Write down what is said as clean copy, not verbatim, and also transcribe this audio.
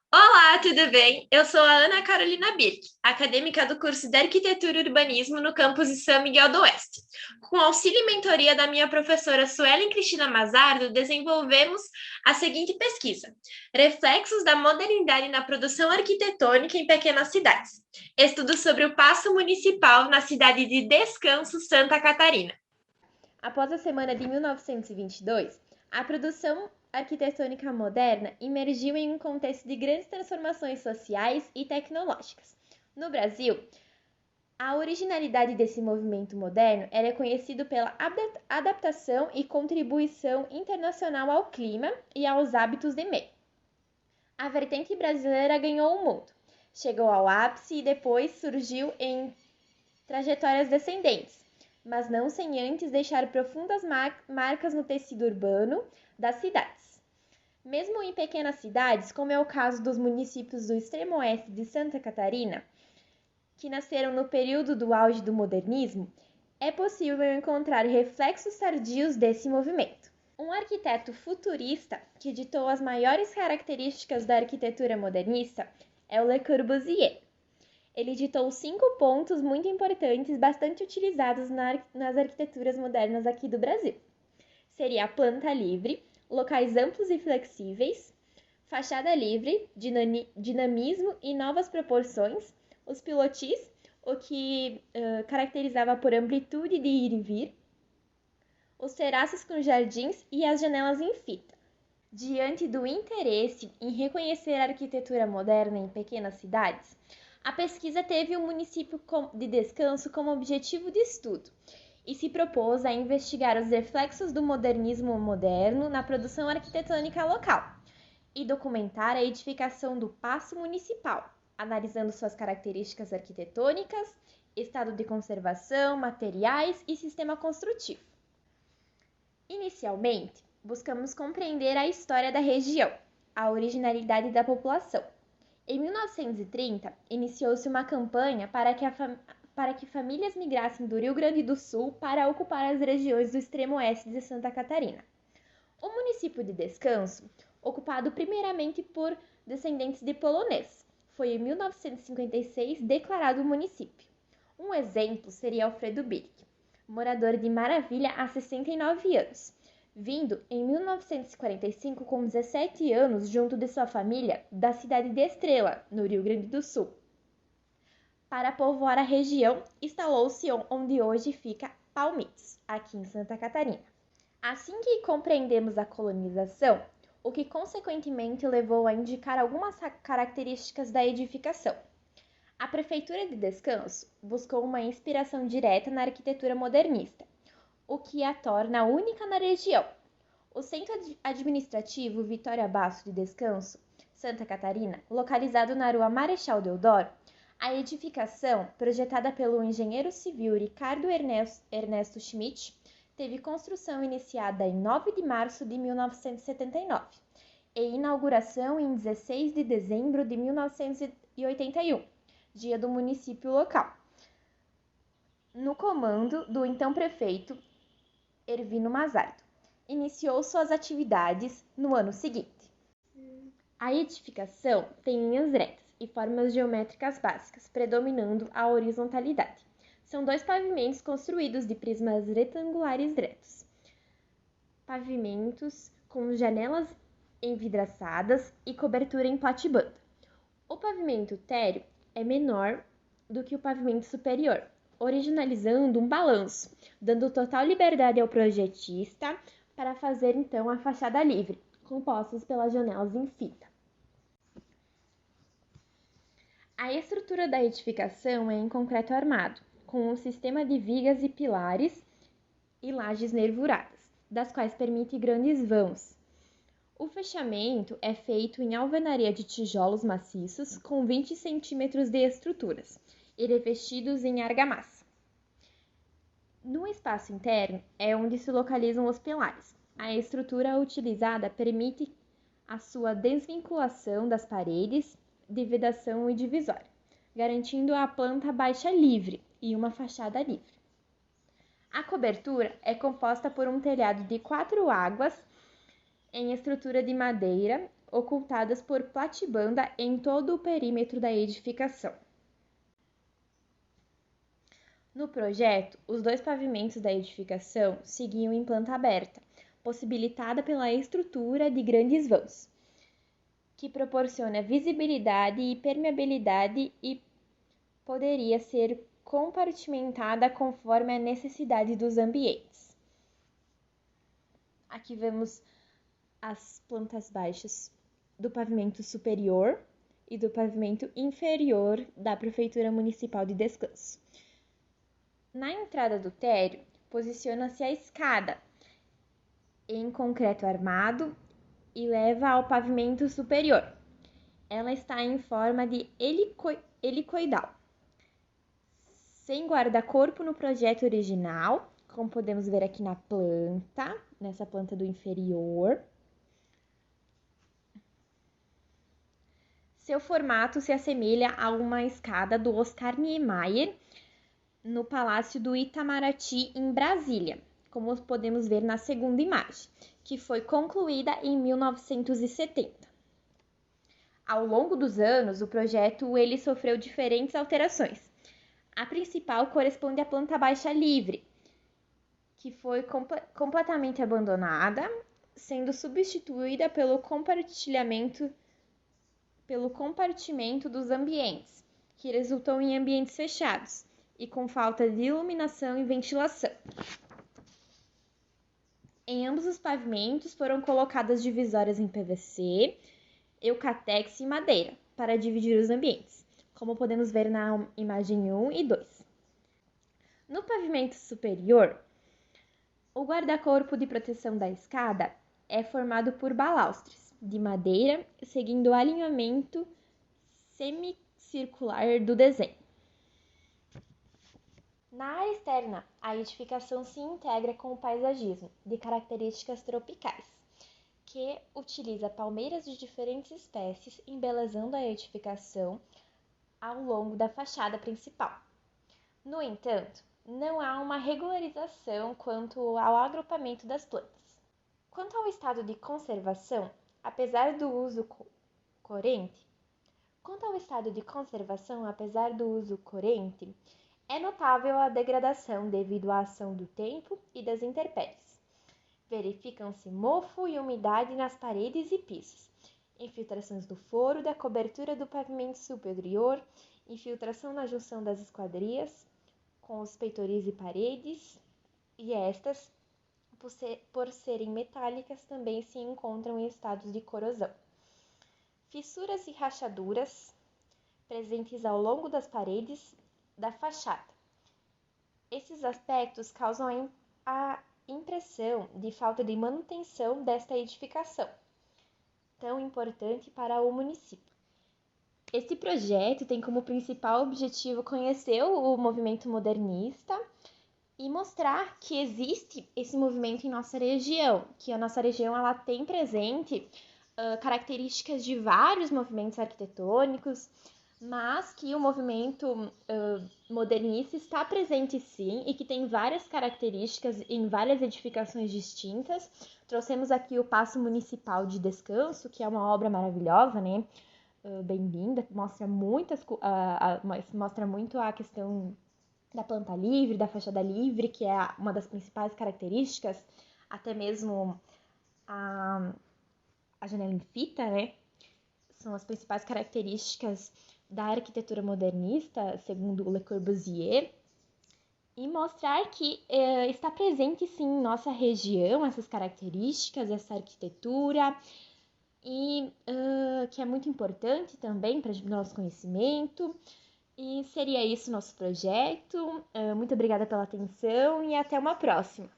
Olá, tudo bem? Eu sou a Ana Carolina Birk, acadêmica do curso de Arquitetura e Urbanismo no campus de São Miguel do Oeste. Com auxílio e mentoria da minha professora Suelen Cristina Mazardo, desenvolvemos a seguinte pesquisa: Reflexos da modernidade na produção arquitetônica em pequenas cidades. Estudo sobre o Paço Municipal na cidade de Descanso, Santa Catarina. Após a Semana de 1922, a produção arquitetônica moderna emergiu em um contexto de grandes transformações sociais e tecnológicas. No Brasil, a originalidade desse movimento moderno era conhecido pela adaptação e contribuição internacional ao clima e aos hábitos de meio. A vertente brasileira ganhou o mundo, chegou ao ápice e depois surgiu em trajetórias descendentes, mas não sem antes deixar profundas marcas no tecido urbano das cidades. Mesmo em pequenas cidades, como é o caso dos municípios do extremo oeste de Santa Catarina, que nasceram no período do auge do modernismo, é possível encontrar reflexos tardios desse movimento. Um arquiteto futurista que ditou as maiores características da arquitetura modernista é o Le Corbusier. Ele ditou 5 pontos muito importantes, bastante utilizados nas arquiteturas modernas aqui do Brasil. Seria a planta livre, locais amplos e flexíveis, fachada livre, dinamismo e novas proporções, os pilotis, o que caracterizava por amplitude de ir e vir, os terraços com jardins e as janelas em fita. Diante do interesse em reconhecer a arquitetura moderna em pequenas cidades, a pesquisa teve o município de Descanso como objetivo de estudo e se propôs a investigar os reflexos do modernismo moderno na produção arquitetônica local e documentar a edificação do Paço Municipal, analisando suas características arquitetônicas, estado de conservação, materiais e sistema construtivo. Inicialmente, buscamos compreender a história da região, a originalidade da população. Em 1930, iniciou-se uma campanha para que famílias migrassem do Rio Grande do Sul para ocupar as regiões do extremo oeste de Santa Catarina. O município de Descanso, ocupado primeiramente por descendentes de polonês, foi em 1956 declarado município. Um exemplo seria Alfredo Birk, morador de Maravilha há 69 anos, vindo em 1945 com 17 anos junto de sua família da cidade de Estrela, no Rio Grande do Sul. Para povoar a região, instalou-se onde hoje fica Palmitos, aqui em Santa Catarina. Assim que compreendemos a colonização, o que consequentemente levou a indicar algumas características da edificação. A Prefeitura de Descanso buscou uma inspiração direta na arquitetura modernista, o que a torna única na região. O centro administrativo Vitória Basso de Descanso, Santa Catarina, localizado na rua Marechal Deodoro, a edificação, projetada pelo engenheiro civil Ricardo Ernesto Schmidt, teve construção iniciada em 9 de março de 1979 e inauguração em 16 de dezembro de 1981, dia do município local, no comando do então prefeito Ervino Mazardo. Iniciou suas atividades no ano seguinte. A edificação tem linhas retas e formas geométricas básicas, predominando a horizontalidade. São 2 pavimentos construídos de prismas retangulares retos. Pavimentos com janelas envidraçadas e cobertura em platibanda. O pavimento térreo é menor do que o pavimento superior, originalizando um balanço, dando total liberdade ao projetista para fazer então a fachada livre, compostas pelas janelas em fita. A estrutura da edificação é em concreto armado, com um sistema de vigas e pilares e lajes nervuradas, das quais permite grandes vãos. O fechamento é feito em alvenaria de tijolos maciços com 20 centímetros de estruturas e revestidos em argamassa. No espaço interno é onde se localizam os pilares. A estrutura utilizada permite a sua desvinculação das paredes de vedação e divisória, garantindo a planta baixa livre e uma fachada livre. A cobertura é composta por um telhado de 4 águas em estrutura de madeira ocultadas por platibanda em todo o perímetro da edificação. No projeto, os 2 pavimentos da edificação seguiam em planta aberta, possibilitada pela estrutura de grandes vãos, que proporciona visibilidade e permeabilidade e poderia ser compartimentada conforme a necessidade dos ambientes. Aqui vemos as plantas baixas do pavimento superior e do pavimento inferior da Prefeitura Municipal de Descanso. Na entrada do térreo, posiciona-se a escada em concreto armado e leva ao pavimento superior. Ela está em forma de helicoidal, sem guarda-corpo no projeto original, como podemos ver aqui nessa planta do inferior. Seu formato se assemelha a uma escada do Oscar Niemeyer no Palácio do Itamaraty, em Brasília, como podemos ver na segunda imagem, que foi concluída em 1970. Ao longo dos anos, o projeto ele sofreu diferentes alterações. A principal corresponde à planta baixa livre, que foi completamente abandonada, sendo substituída pelo compartimento dos ambientes, que resultou em ambientes fechados e com falta de iluminação e ventilação. Em ambos os pavimentos foram colocadas divisórias em PVC, eucatex e madeira para dividir os ambientes, como podemos ver na imagem 1 e 2. No pavimento superior, o guarda-corpo de proteção da escada é formado por balaustres de madeira, seguindo o alinhamento semicircular do desenho. Na área externa, a edificação se integra com o paisagismo, de características tropicais, que utiliza palmeiras de diferentes espécies, embelezando a edificação ao longo da fachada principal. No entanto, não há uma regularização quanto ao agrupamento das plantas. Quanto ao estado de conservação, apesar do uso corrente, é notável a degradação devido à ação do tempo e das intempéries. Verificam-se mofo e umidade nas paredes e pisos, infiltrações do foro da cobertura do pavimento superior, infiltração na junção das esquadrias com os peitoris e paredes, e estas, por serem metálicas, também se encontram em estados de corrosão. Fissuras e rachaduras presentes ao longo das paredes da fachada. Esses aspectos causam a impressão de falta de manutenção desta edificação, tão importante para o município. Esse projeto tem como principal objetivo conhecer o movimento modernista e mostrar que existe esse movimento em nossa região, que a nossa região ela tem presente características de vários movimentos arquitetônicos, mas que o movimento modernista está presente sim e que tem várias características em várias edificações distintas. Trouxemos aqui o Paço Municipal de Descanso, que é uma obra maravilhosa, né? Bem-vinda, mostra muito a questão da planta livre, da fachada livre, que é uma das principais características, até mesmo a janela em fita, né? São as principais características da arquitetura modernista, segundo Le Corbusier, e mostrar que está presente sim em nossa região essas características, essa arquitetura, e que é muito importante também para o nosso conhecimento. E seria isso nosso projeto. Muito obrigada pela atenção e até uma próxima!